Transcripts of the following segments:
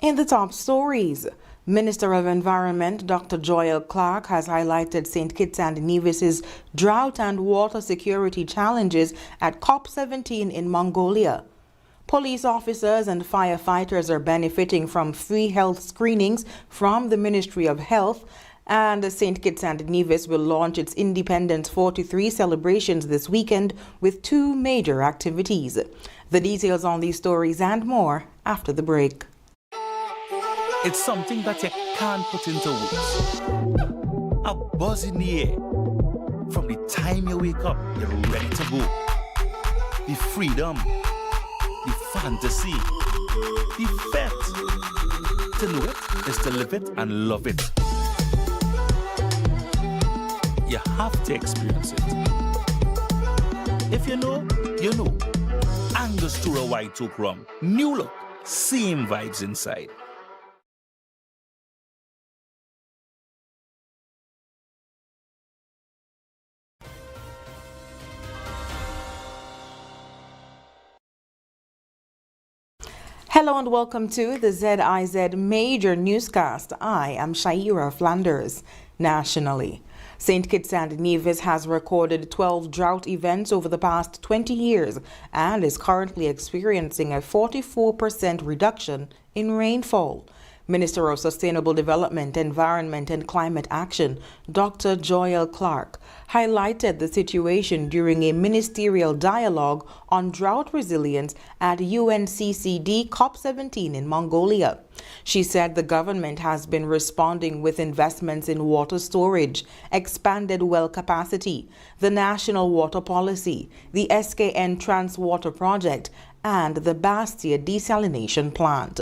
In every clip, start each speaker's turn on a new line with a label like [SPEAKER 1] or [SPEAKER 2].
[SPEAKER 1] In the top stories, Minister of Environment Dr. Joel Clark has highlighted St. Kitts and Nevis's drought and water security challenges at COP17 in Mongolia. Police officers and firefighters are benefiting from free health screenings from the Ministry of Health, and St. Kitts and Nevis will launch its Independence 43 celebrations this weekend with two major activities. The details on these stories and more after the break.
[SPEAKER 2] It's something that you can't put into words. A buzz in the air. From the time you wake up, you're ready to go. The freedom, the fantasy, the fete. To know it is to live it and love it. You have to experience it. If you know, you know. Angostura White Oak Rum. New look, same vibes inside.
[SPEAKER 1] Hello and welcome to the ZIZ Major Newscast. I am Shaira Flanders. Nationally, St. Kitts and Nevis has recorded 12 drought events over the past 20 years and is currently experiencing a 44% reduction in rainfall. Minister of Sustainable Development, Environment and Climate Action, Dr. Joel Clark, highlighted the situation during a ministerial dialogue on drought resilience at UNCCD COP17 in Mongolia. She said the government has been responding with investments in water storage, expanded well capacity, the National Water Policy, the SKN Transwater Project, and the Bastia desalination plant.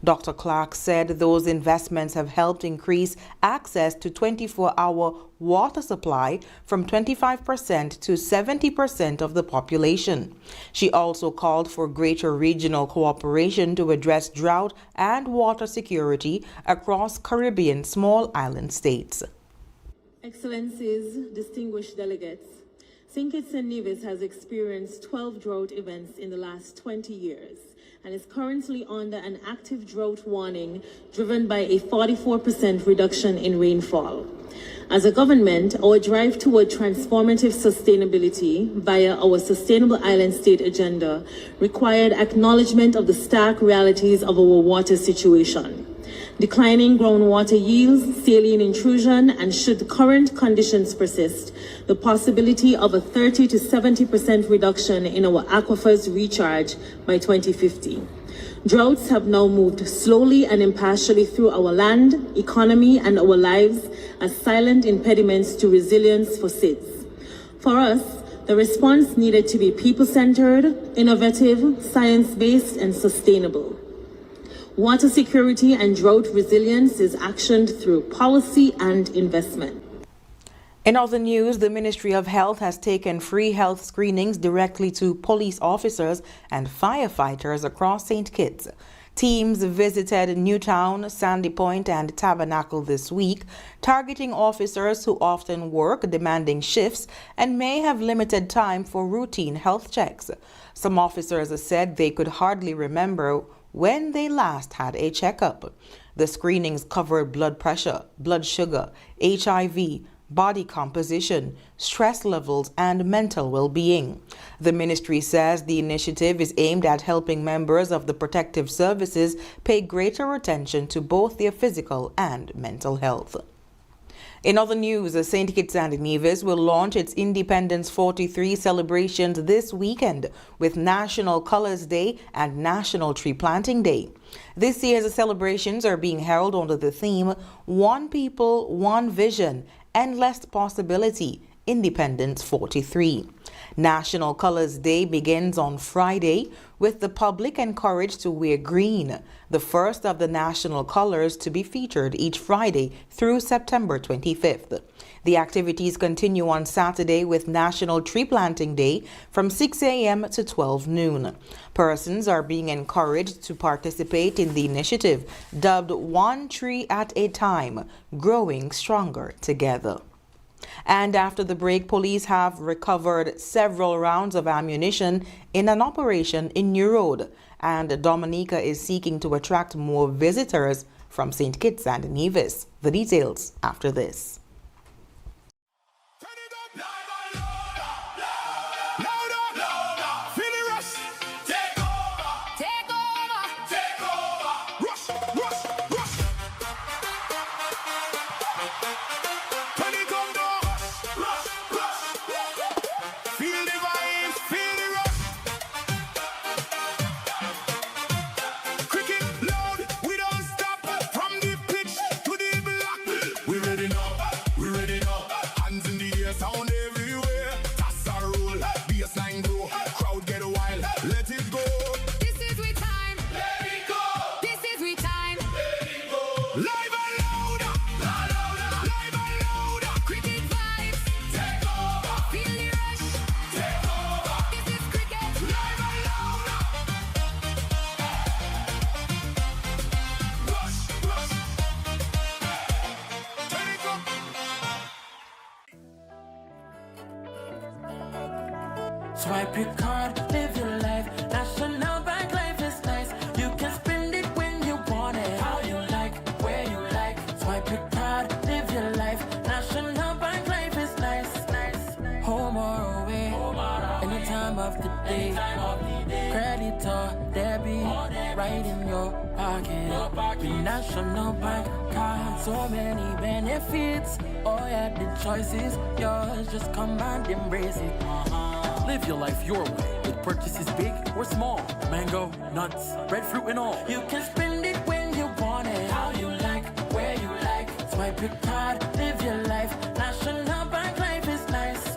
[SPEAKER 1] Dr. Clark said those investments have helped increase access to 24-hour water supply from 25% to 70% of the population. She also called for greater regional cooperation to address drought and water security across Caribbean small island states.
[SPEAKER 3] Excellencies, distinguished delegates, St. Kitts and Nevis has experienced 12 drought events in the last 20 years and is currently under an active drought warning driven by a 44% reduction in rainfall. As a government, our drive toward transformative sustainability via our Sustainable Island State agenda required acknowledgement of the stark realities of our water situation. Declining groundwater yields, saline intrusion, and should current conditions persist, the possibility of a 30 to 70% reduction in our aquifers recharge by 2050. Droughts have now moved slowly and impartially through our land, economy, and our lives as silent impediments to resilience for ZIZ. For us, the response needed to be people-centered, innovative, science-based, and sustainable. Water security and drought resilience is actioned through policy and investment.
[SPEAKER 1] In other news, the Ministry of Health has taken free health screenings directly to police officers and firefighters across St. Kitts. Teams visited Newtown, Sandy Point, and Tabernacle this week, targeting officers who often work demanding shifts and may have limited time for routine health checks. Some officers said they could hardly remember when they last had a checkup. The screenings covered blood pressure, blood sugar, HIV, body composition, stress levels, and mental well-being. The ministry says the initiative is aimed at helping members of the protective services pay greater attention to both their physical and mental health. In other news, St. Kitts and Nevis will launch its Independence 43 celebrations this weekend with National Colors Day and National Tree Planting Day. This year's celebrations are being held under the theme One People, One Vision, Endless Possibility, Independence 43. National Colors Day begins on Friday with the public encouraged to wear green, the first of the national colors to be featured each Friday through September 25th. The activities continue on Saturday with National Tree Planting Day from 6 a.m. to 12 noon. Persons are being encouraged to participate in the initiative dubbed One Tree at a Time, Growing Stronger Together. And after the break, police have recovered several rounds of ammunition in an operation in New Road. And Dominica is seeking to attract more visitors from St. Kitts and Nevis. The details after this.
[SPEAKER 4] Swipe your card, live your life. National Bank life is nice. You can spend it when you want it, how you like, where you like. Swipe your card, live your life. National Bank life is nice. Home or away, any time of the day. Credit or debit, right in your pocket. With National Bank card, so many benefits. Oh yeah, the choice is yours. Just come and embrace it.
[SPEAKER 5] Live your life your way with purchases big or small. Mango, nuts, breadfruit and all.
[SPEAKER 4] You can spend it when you want it, how you like, where you like. Swipe your card, live your life. National Bank life is nice.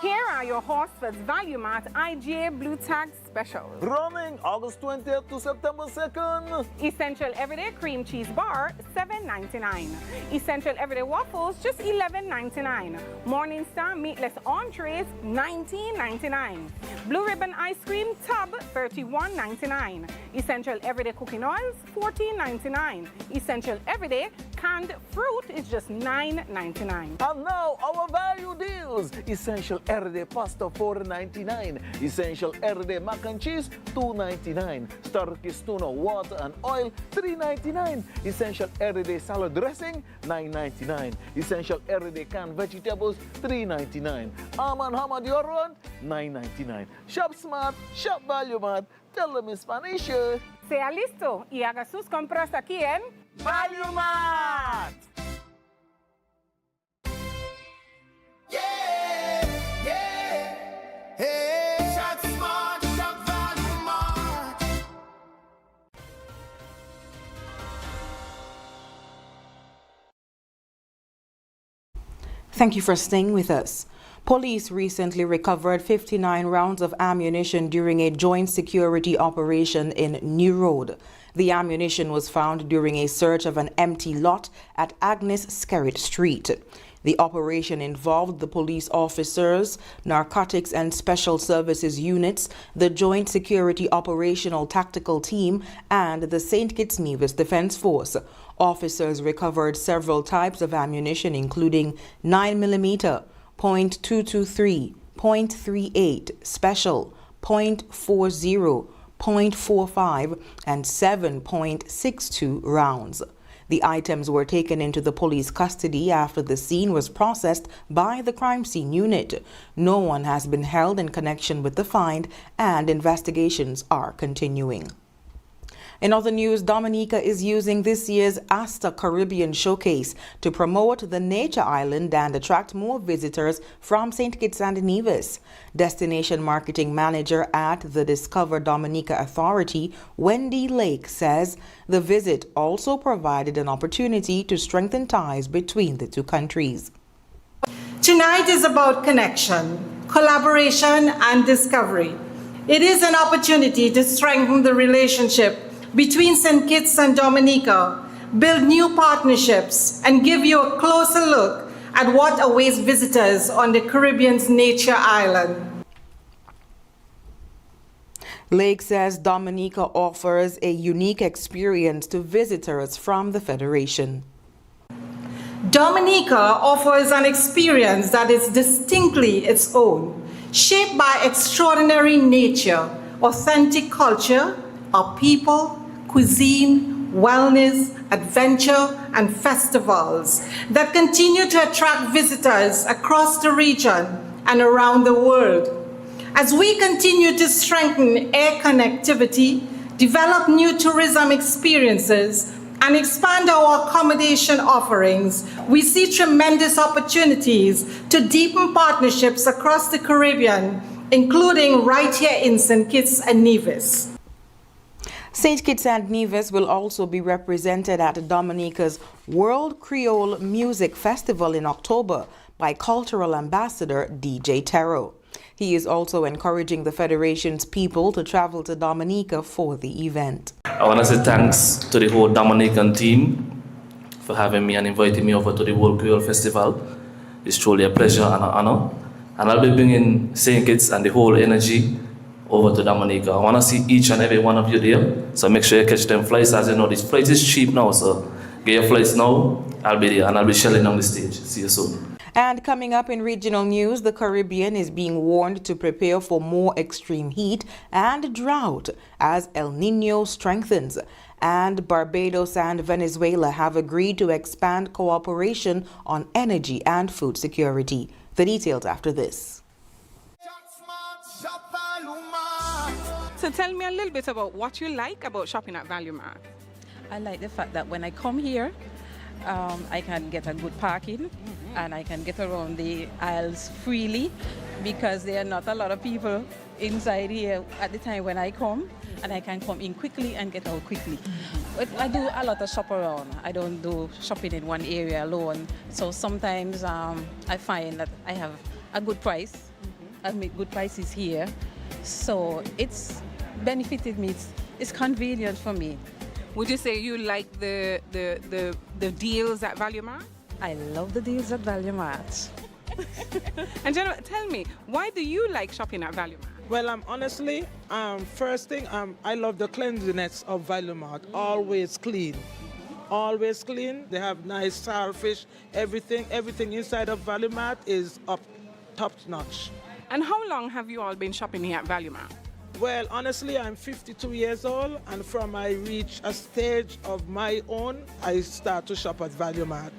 [SPEAKER 6] Here are your Horsford's Value Mart IGA Blue Tag specials.
[SPEAKER 7] Running August 20th to September 2nd.
[SPEAKER 6] Essential Everyday Cream Cheese Bar, $7.99. Essential Everyday Waffles, just $11.99. Morningstar Meatless Entrees, $19.99. Blue Ribbon Ice Cream Tub, $31.99. Essential Everyday Cooking Oils, $14.99. Essential Everyday Canned Fruit is just $9.99.
[SPEAKER 7] And now our value deals. Essential Everyday Pasta, $4.99. Essential Everyday Mac and Cheese, $2.99. Turkish tuna, water and oil, $3.99. Essential Everyday Salad Dressing, $9.99. Essential Everyday Canned Vegetables, $3.99. Almond Hamad Yoron, $9.99. Shop smart, shop value mart. Tell them in Spanish.
[SPEAKER 6] Sea listo y haga sus compras aquí en
[SPEAKER 7] Value Mart.
[SPEAKER 1] Thank you for staying with us. Police recently recovered 59 rounds of ammunition during a joint security operation in New Road. The ammunition was found during a search of an empty lot at Agnes Skerritt Street. The operation involved the police officers, narcotics and special services units, the Joint Security Operational Tactical Team, and the St. Kitts Nevis Defense Force. Officers recovered several types of ammunition, including 9mm, .223, .38, special, .40, .45, and 7.62 rounds. The items were taken into the police custody after the scene was processed by the crime scene unit. No one has been held in connection with the find, and investigations are continuing. In other news, Dominica is using this year's Asta Caribbean Showcase to promote the nature island and attract more visitors from St. Kitts and Nevis. Destination Marketing Manager at the Discover Dominica Authority, Wendy Lake, says the visit also provided an opportunity to strengthen ties between the two countries.
[SPEAKER 8] Tonight is about connection, collaboration, and discovery. It is an opportunity to strengthen the relationship between St. Kitts and Dominica, build new partnerships, and give you a closer look at what awaits visitors on the Caribbean's nature island.
[SPEAKER 1] Lake says Dominica offers a unique experience to visitors from the Federation.
[SPEAKER 8] Dominica offers an experience that is distinctly its own, shaped by extraordinary nature, authentic culture, our people, cuisine, wellness, adventure, and festivals that continue to attract visitors across the region and around the world. As we continue to strengthen air connectivity, develop new tourism experiences, and expand our accommodation offerings, we see tremendous opportunities to deepen partnerships across the Caribbean, including right here in St. Kitts and Nevis.
[SPEAKER 1] St. Kitts and Nevis will also be represented at Dominica's World Creole Music Festival in October by Cultural Ambassador DJ Terro. He is also encouraging the Federation's people to travel to Dominica for the event.
[SPEAKER 9] I want to say thanks to the whole Dominican team for having me and inviting me over to the World Creole Festival. It's truly a pleasure and an honor. And I'll be bringing St. Kitts and the whole energy over to Dominica. I want to see each and every one of you there. So make sure you catch them flights. As you know, this flight is cheap now, so get your flights now. I'll be there and I'll be shelling on the stage. See you soon.
[SPEAKER 1] And coming up in regional news, the Caribbean is being warned to prepare for more extreme heat and drought as El Niño strengthens. And Barbados and Venezuela have agreed to expand cooperation on energy and food security. The details after this.
[SPEAKER 6] So tell me a little bit about what you like about shopping at Value Mart.
[SPEAKER 10] I like the fact that when I come here, I can get a good parking and I can get around the aisles freely because there are not a lot of people inside here at the time when I come, and I can come in quickly and get out quickly. But I do a lot of shop around. I don't do shopping in one area alone. So sometimes I find that I have a good price. I make good prices here. So it's benefited me. It's convenient for me.
[SPEAKER 6] Would you say you like the deals at Value Mart?
[SPEAKER 10] I love the deals at Value Mart.
[SPEAKER 6] And Jenna, tell me, why do you like shopping at Value Mart?
[SPEAKER 11] Well, honestly, first thing, I love the cleanliness of Value Mart. Always clean. Always clean. They have nice starfish. Everything inside of Value Mart is up top notch.
[SPEAKER 6] And how long have you all been shopping here at Value Mart?
[SPEAKER 11] Well, honestly, I'm 52 years old, and from I reach a stage of my own, I start to shop at Value Mart.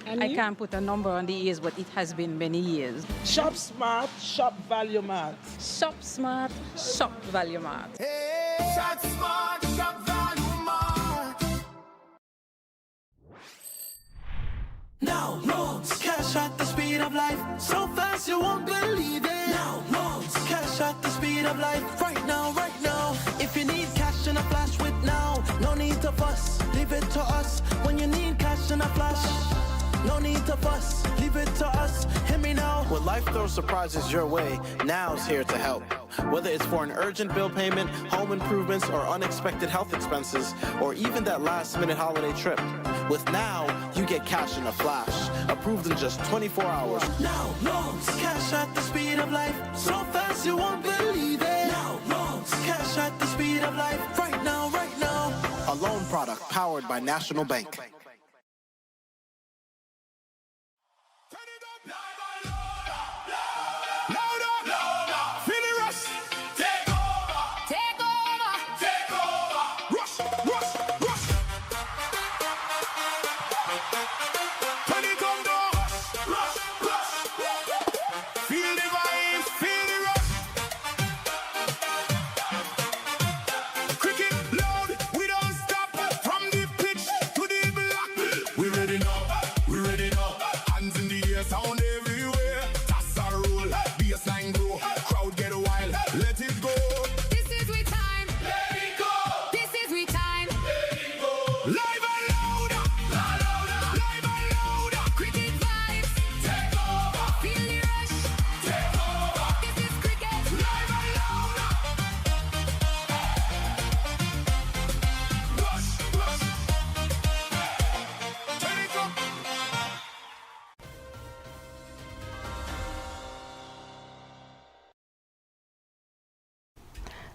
[SPEAKER 6] And
[SPEAKER 10] I
[SPEAKER 6] you?
[SPEAKER 10] can't put a number on the years, but it has been many years.
[SPEAKER 11] Shop smart, shop Value Mart.
[SPEAKER 10] Shop smart, shop Value Mart.
[SPEAKER 4] Hey, shop smart, shop Value Mart. Now loans, cash at the speed of life, so fast you won't believe it. Now loans, cash at the speed of life, right now, right now. If you need cash in a flash with now, no need to fuss, leave it to us. When you need cash in a flash, no need to fuss, leave it to us. Hear me now.
[SPEAKER 12] When life throws surprises your way, Now's here to help. Whether it's for an urgent bill payment, home improvements, or unexpected health expenses, or even that last-minute holiday trip. With Now, you get cash in a flash, approved in just 24 hours.
[SPEAKER 4] Now loans, cash at the speed of life, so fast you won't believe it. Now loans, cash at the speed of life, right now, right now.
[SPEAKER 12] A loan product powered by National Bank.
[SPEAKER 4] Cricket loud, we don't stop from the pitch to the block.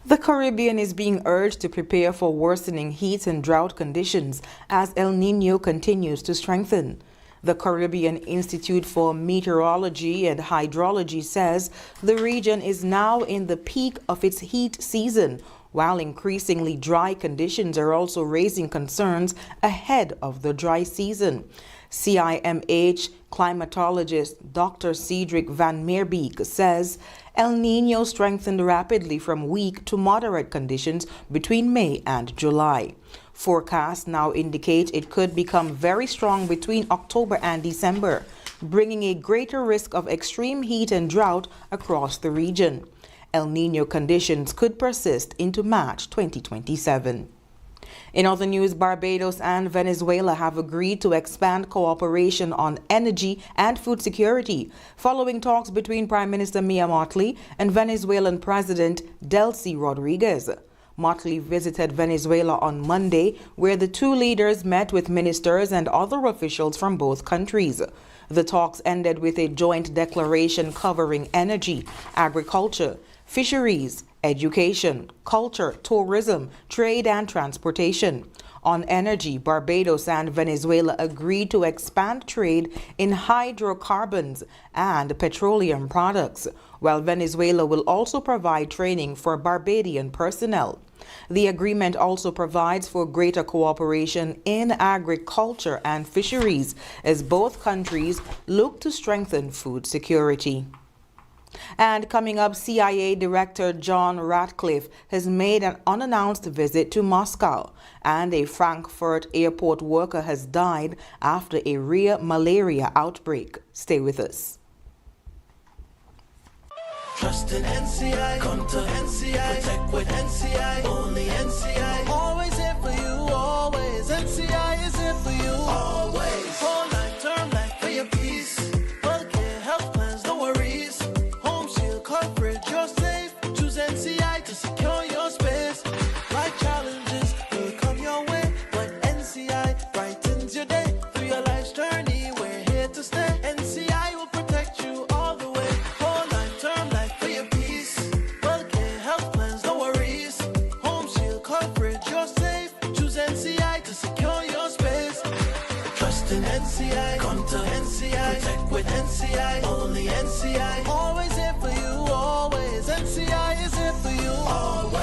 [SPEAKER 1] The Caribbean is being urged to prepare for worsening heat and drought conditions as El Niño continues to strengthen. The Caribbean Institute for Meteorology and Hydrology says the region is now in the peak of its heat season, while increasingly dry conditions are also raising concerns ahead of the dry season. CIMH climatologist Dr. Cedric Van Meerbeek says El Niño strengthened rapidly from weak to moderate conditions between May and July. Forecasts now indicate it could become very strong between October and December, bringing a greater risk of extreme heat and drought across the region. El Niño conditions could persist into March 2027. In other news, Barbados and Venezuela have agreed to expand cooperation on energy and food security following talks between Prime Minister Mia Mottley and Venezuelan President Delcy Rodriguez. Mottley visited Venezuela on Monday, where the two leaders met with ministers and other officials from both countries. The talks ended with a joint declaration covering energy, agriculture, fisheries, education, culture, tourism, trade and transportation. On energy, Barbados and Venezuela agreed to expand trade in hydrocarbons and petroleum products, while Venezuela will also provide training for Barbadian personnel. The agreement also provides for greater cooperation in agriculture and fisheries as both countries look to strengthen food security. And coming up, CIA Director John Ratcliffe has made an unannounced visit to Moscow, and a Frankfurt airport worker has died after a rare malaria outbreak. Stay with us.
[SPEAKER 4] Trust in NCI, come to NCI, protect with NCI, only NCI. Always here for you, always. NCI is here for you, always. Whole life, term life for your peace. Healthcare, health plans, no worries. Home shield coverage, you're safe. Choose NCI to secure your space. Life challenges will come your way, but NCI brightens your day. Through your life's journey, we're here to stay. NCI will protect you all the way. Whole life, term life for your peace. Healthcare, health plans, no worries. Home shield coverage, you're safe. Choose NCI to secure your space. Trust in NCI, come to NCI, protect with NCI, only NCI. Always here for you, always. NCI is here for you, always.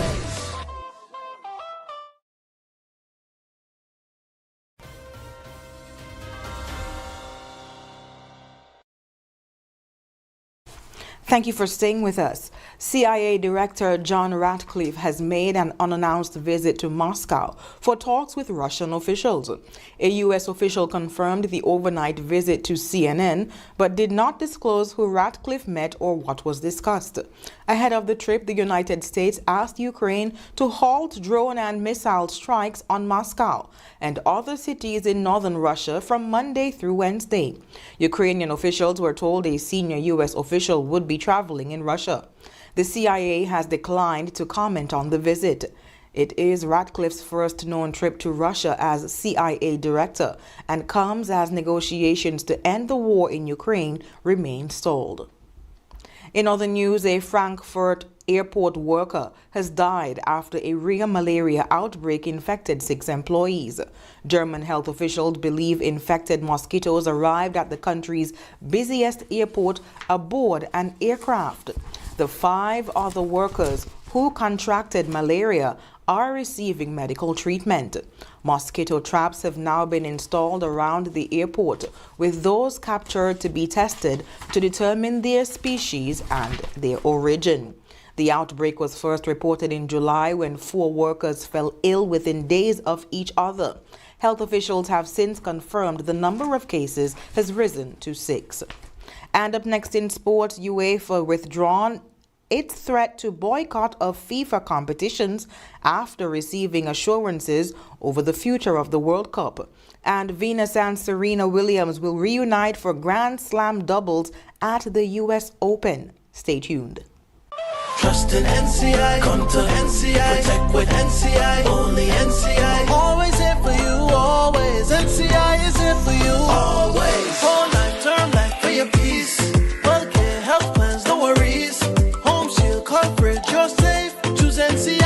[SPEAKER 1] Thank you for staying with us. CIA Director John Ratcliffe has made an unannounced visit to Moscow for talks with Russian officials. A U.S. official confirmed the overnight visit to CNN, but did not disclose who Ratcliffe met or what was discussed. Ahead of the trip, the United States asked Ukraine to halt drone and missile strikes on Moscow and other cities in northern Russia from Monday through Wednesday. Ukrainian officials were told a senior U.S. official would be traveling in Russia. The CIA has declined to comment on the visit. It is Ratcliffe's first known trip to Russia as CIA director and comes as negotiations to end the war in Ukraine remain stalled. In other news, a Frankfurt airport worker has died after a rare malaria outbreak infected 6 employees. German health officials believe infected mosquitoes arrived at the country's busiest airport aboard an aircraft. The 5 other workers who contracted malaria are receiving medical treatment. Mosquito traps have now been installed around the airport, with those captured to be tested to determine their species and their origin. The outbreak was first reported in July when 4 workers fell ill within days of each other. Health officials have since confirmed the number of cases has risen to 6. And up next in sports, UEFA withdrawn its threat to boycott of FIFA competitions after receiving assurances over the future of the World Cup. And Venus and Serena Williams will reunite for Grand Slam doubles at the US Open. Stay tuned.
[SPEAKER 4] Trust in NCI, come to NCI, protect with NCI, only NCI. Always here for you, always. NCI is here for you, always. Whole life, term life for your peace. Healthcare, health plans, no worries. Home shield coverage, you're safe. Choose NCI.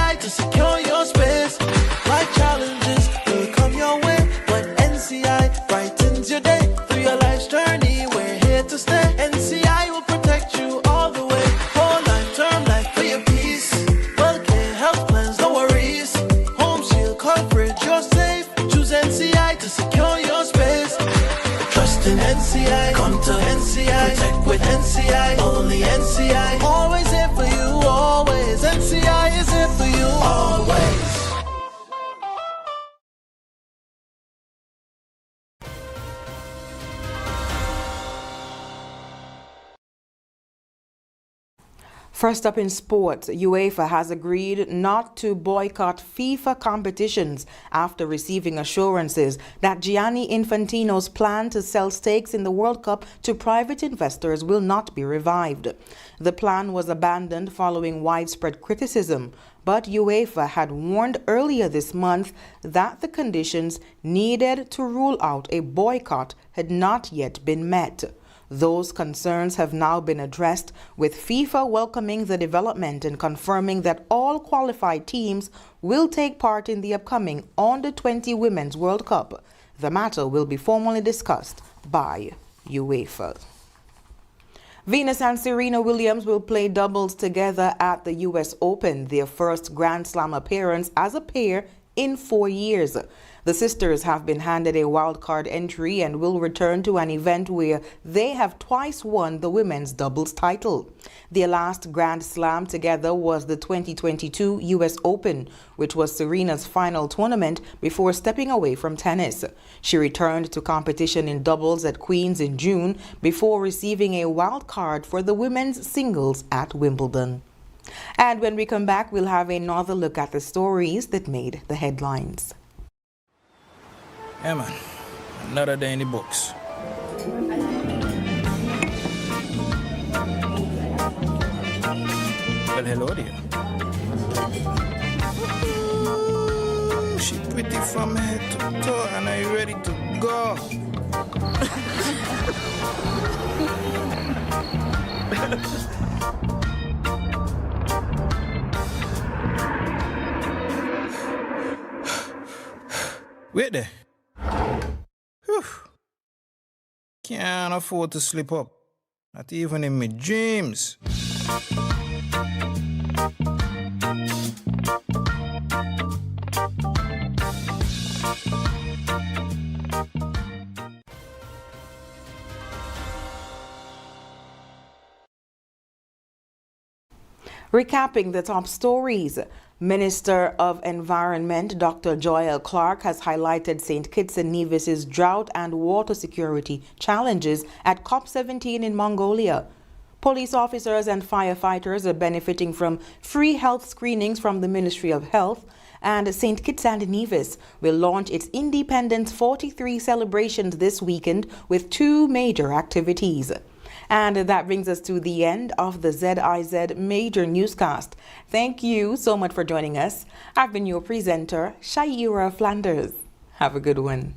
[SPEAKER 4] NCI. Come to NCI. Protect with NCI. Only NCI. Always here for you, always. NCI is here for you, always.
[SPEAKER 1] First up in sports, UEFA has agreed not to boycott FIFA competitions after receiving assurances that Gianni Infantino's plan to sell stakes in the World Cup to private investors will not be revived. The plan was abandoned following widespread criticism, but UEFA had warned earlier this month that the conditions needed to rule out a boycott had not yet been met. Those concerns have now been addressed, with FIFA welcoming the development and confirming that all qualified teams will take part in the upcoming Under-20 Women's World Cup. The matter will be formally discussed by UEFA. Venus and Serena Williams will play doubles together at the US Open, their first Grand Slam appearance as a pair in 4 years. The sisters have been handed a wildcard entry and will return to an event where they have twice won the women's doubles title. Their last Grand Slam together was the 2022 US Open, which was Serena's final tournament before stepping away from tennis. She returned to competition in doubles at Queen's in June before receiving a wildcard for the women's singles at Wimbledon. And when we come back, we'll have another look at the stories that made the headlines.
[SPEAKER 13] Yeah, man. Another day in the books. Well, hello there. Ooh, she pretty from head to toe, and are you ready to go? Wait there. Whew. Can't afford to slip up. Not even in my dreams.
[SPEAKER 1] Recapping the top stories, Minister of Environment Dr. Joel Clark has highlighted St. Kitts and Nevis's drought and water security challenges at COP17 in Mongolia. Police officers and firefighters are benefiting from free health screenings from the Ministry of Health, and St. Kitts and Nevis will launch its Independence 43 celebrations this weekend with 2 major activities. And that brings us to the end of the ZIZ Major Newscast. Thank you so much for joining us. I've been your presenter, Shaira Flanders. Have a good one.